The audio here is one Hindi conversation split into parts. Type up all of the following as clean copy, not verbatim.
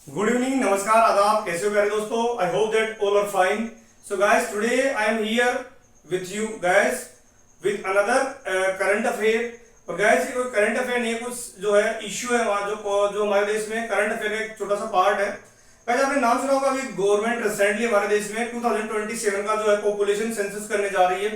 गुड इवनिंग, नमस्कार, आदाब। कैसे हो प्यारे दोस्तों? I hope that all are fine. So guys, today I am here with you guys with another current affair. और गाइस, ये कोई करंट अफेयर नहीं है, कुछ जो है इश्यू है वहाँ जो हमारे देश में करंट अफेयर का एक छोटा सा पार्ट है। गाइस, आपने नाम सुना होगा, अभी गवर्नमेंट रिसेंटली हमारे देश में 2027 का जो है पॉपुलेशन सेंसस करने जा रही है।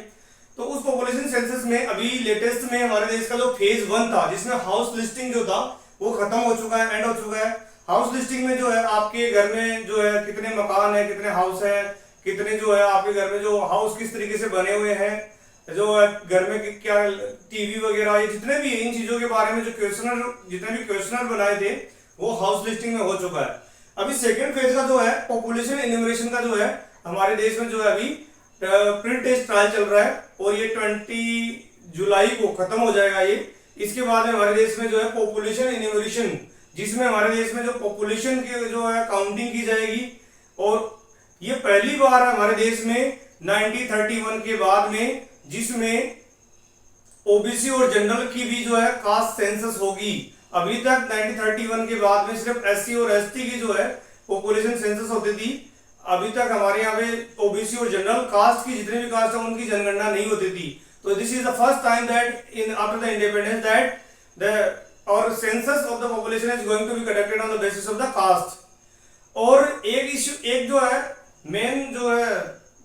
तो उस पॉपुलेशन सेंसस में अभी लेटेस्ट में हमारे देश का जो फेज 1 था, जिसमें हाउस लिस्टिंग जो था वो खत्म हो चुका है, एंड हो चुका है। हाउस लिस्टिंग में जो है आपके घर में जो है कितने मकान है, कितने हाउस है, कितने जो है आपके घर में जो हाउस किस तरीके से बने हुए हैं, जो है घर में क्या टीवी वगैरह, ये जितने भी इन चीजों के बारे में जो जितने भी क्वेश्चनर बनाए थे वो हाउस लिस्टिंग में हो चुका है। अभी सेकेंड फेज का जो है पॉपुलेशन इन्यूमरेशन का जो है हमारे देश में जो है अभी प्री टेस्ट ट्रायल चल रहा है, और ये 20 जुलाई को खत्म हो जाएगा ये। इसके बाद में हमारे देश में जो है पॉपुलेशन इन्यूमरेशन, जिसमें हमारे देश में जो पॉपुलेशन की जो है काउंटिंग की जाएगी, और ये पहली बार है हमारे देश में 1931 के बाद में जिसमें ओबीसी और जनरल की भी जो है कास्ट सेंसस होगी। अभी तक 1931 के बाद में सिर्फ एससी और एसटी की जो है पॉपुलेशन सेंसस होती थी। अभी तक हमारे यहाँ पे ओबीसी और जनरल कास्ट की जितने भी कास्ट है उनकी जनगणना नहीं होती थी। तो this is the first time that in after the independence that the और census of the population is going to be conducted on the basis of the caste. और एक इश्यू, एक जो है मेन जो है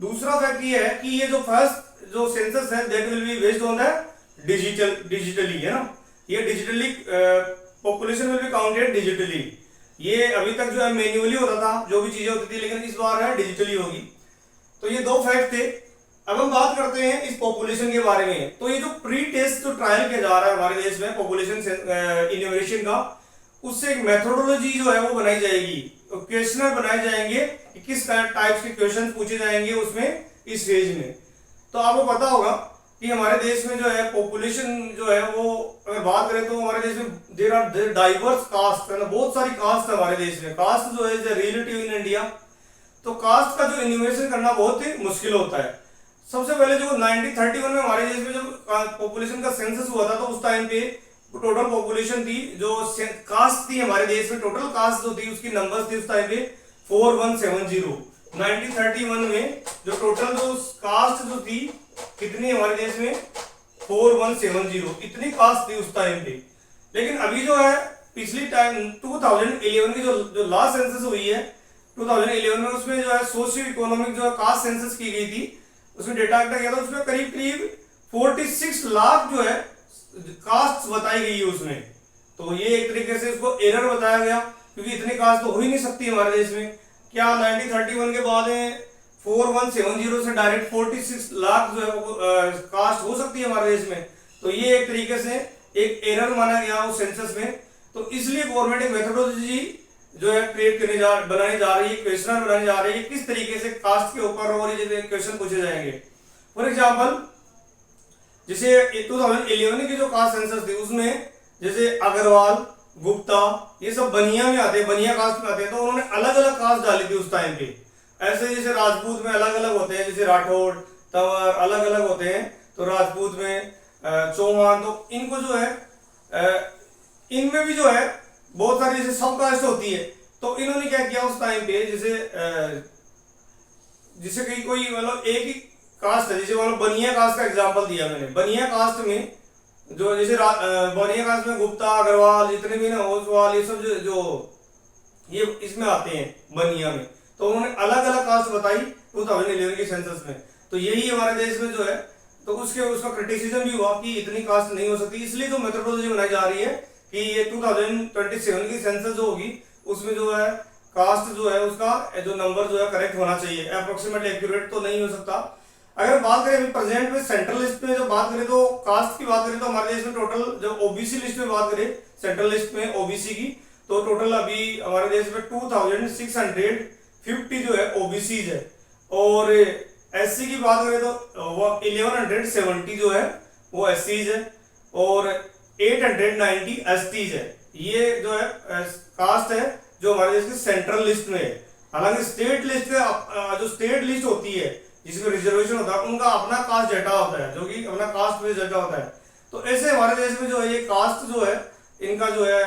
दूसरा फैक्ट ये है कि ये जो फर्स्ट जो सेंसस है that will be based on the digitally, है ना। ये digitally population will be counted digitally. ये अभी तक जो है मैन्युअली होता था जो भी चीजें होती थी, लेकिन इस बार है डिजिटली होगी। तो ये दो फैक्ट थे। अब हम बात करते हैं इस पॉपुलेशन के बारे में। तो ये जो प्री टेस्ट जो ट्रायल किया जा रहा है हमारे देश में पॉपुलेशन इनोवेशन का, उससे एक मेथोडोलॉजी जो है वो बनाई जाएगी, क्वेश्चनर बनाए जाएंगे कि किस टाइप्स के क्वेश्चन पूछे जाएंगे उसमें इस फेज में। तो आपको पता होगा कि हमारे देश में जो है पॉपुलेशन जो है वो अगर बात करें तो हमारे देश में देर आर डाइवर्स कास्ट है ना, बहुत सारी कास्ट है हमारे देश में। कास्ट जो है रिलेटिव इन इंडिया, तो कास्ट का जो इन्यूमरेशन करना बहुत ही मुश्किल होता है। सबसे पहले जो 1931 में हमारे देश में जब पॉपुलेशन का सेंसस हुआ था, तो उस टाइम पे टोटल पॉपुलेशन थी जो कास्ट थी हमारे देश में, टोटल कास्ट जो थी उसकी नंबर्स थी उस टाइम पे 4170। 1931 में जो टोटल जो कास्ट जो थी कितनी हमारे देश में 4170, इतनी कास्ट थी उस टाइम पे। लेकिन अभी जो है पिछली टाइम 2011 की जो लास्ट सेंसस हुई है 2011 में, उसमें जो है सोशियो इकोनॉमिक जो कास्ट सेंसस की गई थी, उसमें डेटा इकट्ठा किया था। उसमें करीब करीब 46 लाख जो है कास्ट बताई गई है उसमें। तो ये एक तरीके से इसको एरर बताया गया, क्योंकि इतनी कास्ट तो हो ही नहीं सकती हमारे देश में। क्या 1931 के बाद 4170 से डायरेक्ट 46 लाख जो है कास्ट हो सकती है हमारे देश में? तो ये एक तरीके से एक एरर माना गया उस सेंसस में। तो इसलिए गवर्नमेंट एक मेथोडोलॉजी जो है बनाने जा रही है, क्वेश्चनर बनाने जा रही है किस तरीके से कास्ट के ऊपर और ये क्वेश्चन पूछे जाएंगे। फॉर एग्जांपल, जैसे 2011 की जो कास्ट सेंसस थी उसमें जैसे अग्रवाल, गुप्ता, ये सब बनिया में आते हैं, बनिया कास्ट में आते हैं। तो उन्होंने अलग अलग कास्ट डाली थी उस टाइम पे। ऐसे जैसे राजपूत में अलग अलग होते हैं, जैसे राठौड़, तंवर अलग अलग होते हैं, तो राजपूत में चौहान, तो इनको जो है इनमें भी जो है बहुत सारी जैसे सब कास्ट होती है। तो इन्होंने क्या किया उस टाइम पे, जैसे कहीं कोई मतलब एक ही कास्ट है, जैसे मतलब बनिया कास्ट का एग्जांपल दिया मैंने। बनिया कास्ट में जो जैसे बनिया कास्ट में गुप्ता, अग्रवाल, जितने भी ना ओसवाल, ये सब जो ये इसमें आते हैं बनिया में। तो उन्होंने अलग अलग कास्ट बताई 2011 के सेंसस में। तो यही हमारे देश में जो है, तो उसका क्रिटिसिज्म भी हुआ कि इतनी कास्ट नहीं हो सकती। इसलिए जो मेथोडोलॉजी बनाई जा रही है कि ये 2027 की सेंसस जो होगी उसमें जो है कास्ट जो है उसका जो नंबर जो है करेक्ट होना चाहिए, अप्रोक्सीमेटली एक्यूरेट तो नहीं हो सकता। अगर बात करें अभी प्रेजेंट में सेंट्रल लिस्ट में जो बात करें, तो कास्ट की बात करें तो हमारे देश में टोटल जब ओबीसी लिस्ट में बात करें, सेंट्रल लिस्ट में ओबीसी की, तो टोटल अभी हमारे देश में 2650 जो है ओबीसीज है। और एससी की बात करें तो वो 1170 जो है वो एससीज है, और 890 एसटीज है। ये जो है कास्ट है जो हमारे देश की सेंट्रल लिस्ट में है। हालांकि स्टेट लिस्ट जो स्टेट लिस्ट होती है जिसमें रिजर्वेशन होता है, उनका अपना कास्ट डाटा होता है, जो कि अपना कास्ट बेस्ड डाटा होता है। तो ऐसे हमारे देश में जो है ये कास्ट जो है इनका जो है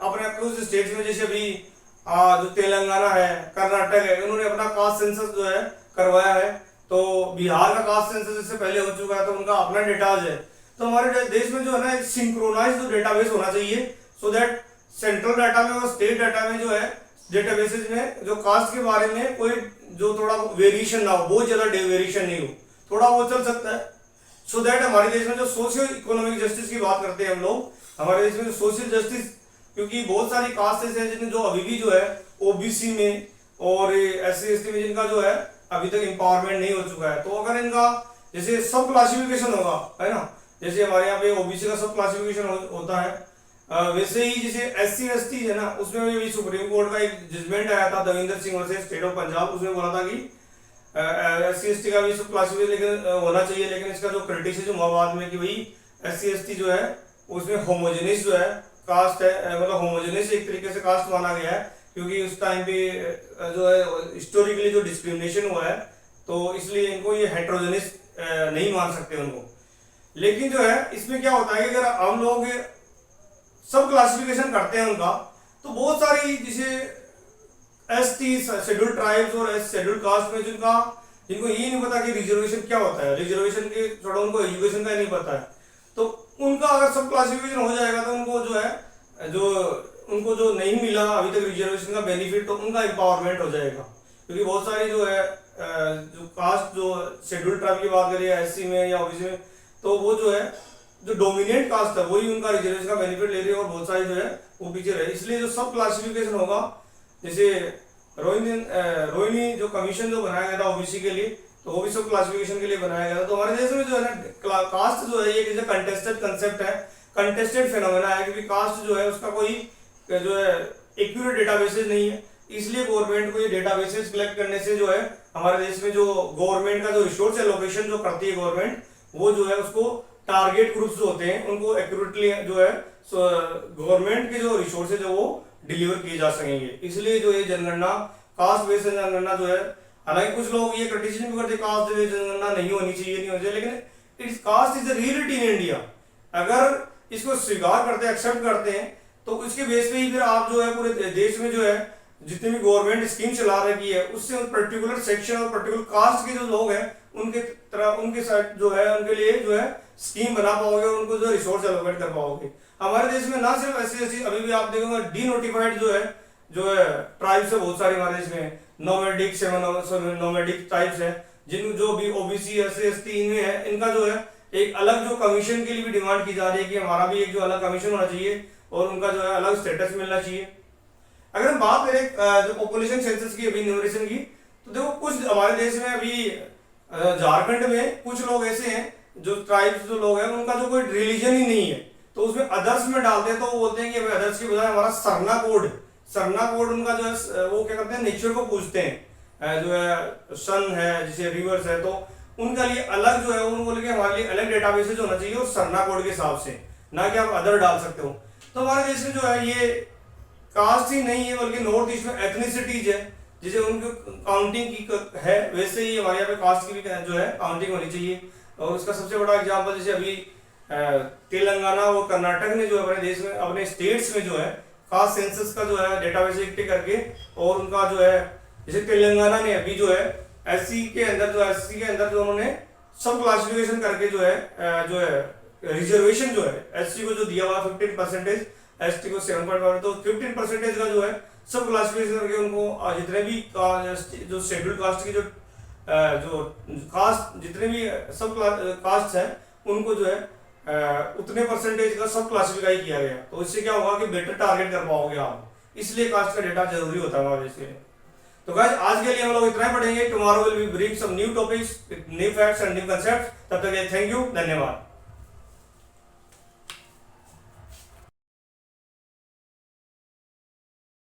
अपने कुछ स्टेट्स में, जैसे अभी जो तेलंगाना है, कर्नाटक है, इन्होंने अपना कास्ट सेंसस जो है करवाया है। तो बिहार का कास्ट सेंसस इससे पहले हो चुका है, तो उनका अपना डेटाज है। तो हमारे देश में जो है ना एक सिंक्रोनाइज जो डेटाबेस होना चाहिए, सो दैट सेंट्रल डाटा में और स्टेट डाटा में जो है डेटाबेसेस में जो कास्ट के बारे में कोई जो थोड़ा वेरिएशन ना हो, बहुत ज्यादा वेरिएशन नहीं हो, थोड़ा वो चल सकता है। सो दैट हमारे देश में जो सोशियो इकोनॉमिक जस्टिस की बात करते हैं हम लोग, हमारे देश में सोशल जस्टिस, क्योंकि बहुत सारी कास्ट ऐसे हैं जिनमें जो अभी भी जो है ओबीसी में और SC/ST में जिनका जो है अभी तक एम्पावरमेंट नहीं हो चुका है। तो अगर इनका जैसे सब क्लासिफिकेशन होगा, है ना, जैसे हमारे यहाँ पे ओबीसी का सब क्लासिफिकेशन होता है, वैसे ही जैसे SC/ST है ना, उसमें भी सुप्रीम कोर्ट का एक जजमेंट आया था Davinder Singh versus state of Punjab, उसमें बोला था कि SC/ST का भी सब क्लासिफिकेशन होना चाहिए। लेकिन इसका जो क्रिटिसिज्म हुआ बाद में कि भाई SC/ST जो है उसमें होमोजेनियस जो है कास्ट है, मतलब होमोजेनियस एक तरीके से कास्ट माना गया है, क्योंकि उस टाइम पे जो है हिस्टोरिकली जो डिस्क्रिमिनेशन हुआ है, तो इसलिए इनको ये हेट्रोजेनियस नहीं मान सकते उनको। लेकिन जो है इसमें क्या होता है कि अगर हम लोग सब क्लासिफिकेशन करते हैं उनका, तो बहुत सारी जैसे ST शेड्यूल ट्राइब्स और शेड्यूल कास्ट में जिनको ये नहीं पता कि रिजर्वेशन क्या होता है, रिजर्वेशन के थोड़ा उनको एजुकेशन का नहीं पता है, तो उनका अगर सब क्लासिफिकेशन हो जाएगा तो उनको जो है उनको जो नहीं मिला अभी तक रिजर्वेशन का बेनिफिट, तो उनका एम्पावरमेंट हो जाएगा। क्योंकि बहुत सारी जो है जो कास्ट जो शेड्यूल ट्राइब की बात करिए SC में या OBC में, तो वो जो है जो डोमिनेंट कास्ट है वही उनका रिजर्वेशन का बेनिफिट ले रही है और बहुत सारी जो है वो पीछे रहे। इसलिए जो सब क्लासिफिकेशन होगा, जैसे रोहिणी जो कमीशन जो बनाया गया था OBC के लिए, तो वो भी सब क्लासिफिकेशन के लिए बनाया गया था। तो हमारे देश में जो है ना कास्ट जो है ये कंटेस्टेड कंसेप्ट है, कंटेस्टेड फिनोमेना है, क्योंकि कास्ट जो है उसका कोई जो है एक्यूरेट डेटाबेसेस नहीं है। इसलिए गवर्नमेंट को ये डेटाबेसेस कलेक्ट करने से जो है हमारे देश में जो गवर्नमेंट का जो रिसोर्स एलोकेशन जो करती है गवर्नमेंट, वो जो है उसको टारगेट ग्रुप्स जो होते हैं उनको एक्यूरेटली जो है गवर्नमेंट के जो रिसोर्सेज है वो डिलीवर किए जा सकेंगे। इसलिए जो ये जनगणना कास्ट बेस्ड जनगणना जो है, हालांकि कुछ लोग ये क्रिटिसिज्म भी करते कास्ट बेस्ड जनगणना नहीं होनी चाहिए, लेकिन it's caste is a reality in India. अगर इसको स्वीकार करते हैं, एक्सेप्ट करते हैं, तो उसके बेस पे ही फिर आप जो है पूरे देश में जो है जितनी भी गवर्नमेंट स्कीम चला रखी है उससे पर्टिकुलर सेक्शन और पर्टिकुलर कास्ट के जो लोग हैं उनके साथ जो है उनके लिए जो है स्कीम बना पाओगे और उनको जो रिसोर्स एलोकेट कर पाओगे। हमारे देश में ना सिर्फ SC/ST, अभी भी आप देखोगे डी नोटिफाइड जो है ट्राइब्स है बहुत सारी हमारे देश में, नोमैडिक सेमी नोमैडिक ट्राइब्स है, जिन जो भी OBC SC/ST इनमें है, इनका जो है एक अलग जो कमीशन के लिए भी डिमांड की जा रही है कि हमारा भी एक जो अलग कमीशन होना चाहिए और उनका जो है अलग स्टेटस मिलना चाहिए। अगर हम बात करें जो पॉपुलेशन सेंसस की, अभी न्यूमरेशन की, तो देखो कुछ हमारे देश में अभी झारखंड में कुछ लोग ऐसे हैं जो ट्राइब्स जो लोग हैं उनका जो कोई रिलीजन ही नहीं है, तो उसमें अदर्स में डालते हैं, तो वो बोलते हैं कि अदर्स की बजाय हमारा सरना कोड उनका जो है वो क्या करते हैं नेचर को पूछते हैं, जो है सन है जैसे रिवर्स है, तो उनका लिए अलग जो है उनको बोले कि हमारे लिए अलग डेटाबेसेज होना चाहिए और सरना कोड के हिसाब से, ना कि आप अदर डाल सकते हो। तो हमारे देश में जो है ये कास्ट ही नहीं है बल्कि नॉर्थ ईस्ट में एथनिसिटीज है, जैसे उनकी काउंटिंग की है वैसे ही हमारे यहाँ पे कास्ट की भी जो है काउंटिंग होनी चाहिए। और उसका सबसे बड़ा एग्जांपल जैसे अभी तेलंगाना और कर्नाटक ने जो अपने देश में अपने स्टेट्स में जो है कास्ट सेंसस का जो है डेटाबेस इकट्ठे करके, और उनका जो है जैसे तेलंगाना ने अभी जो है SC के अंदर जो उन्होंने सब क्लासिफिकेशन करके जो है रिजर्वेशन जो है SC को जो दिया हुआ 15%, ST को 7.5, तो 15% का जो है सब क्लासिफिकेशन करके उनको जितने भी जो शेड्यूल कास्ट की जो कास्ट जितने भी सब कास्ट है उनको जो है उतने परसेंटेज का सब क्लासिफाई किया गया। तो इससे क्या होगा कि बेटर टारगेट कर पाओगे आप, इसलिए कास्ट का डेटा जरूरी होता है हमारे इसके लिए। तो गाइस आज के लिए हम लोग इतना ही पढ़ेंगे। Tomorrow will be bring some new topics with new facts and new concepts. तब तक के लिए थैंक यू, धन्यवाद।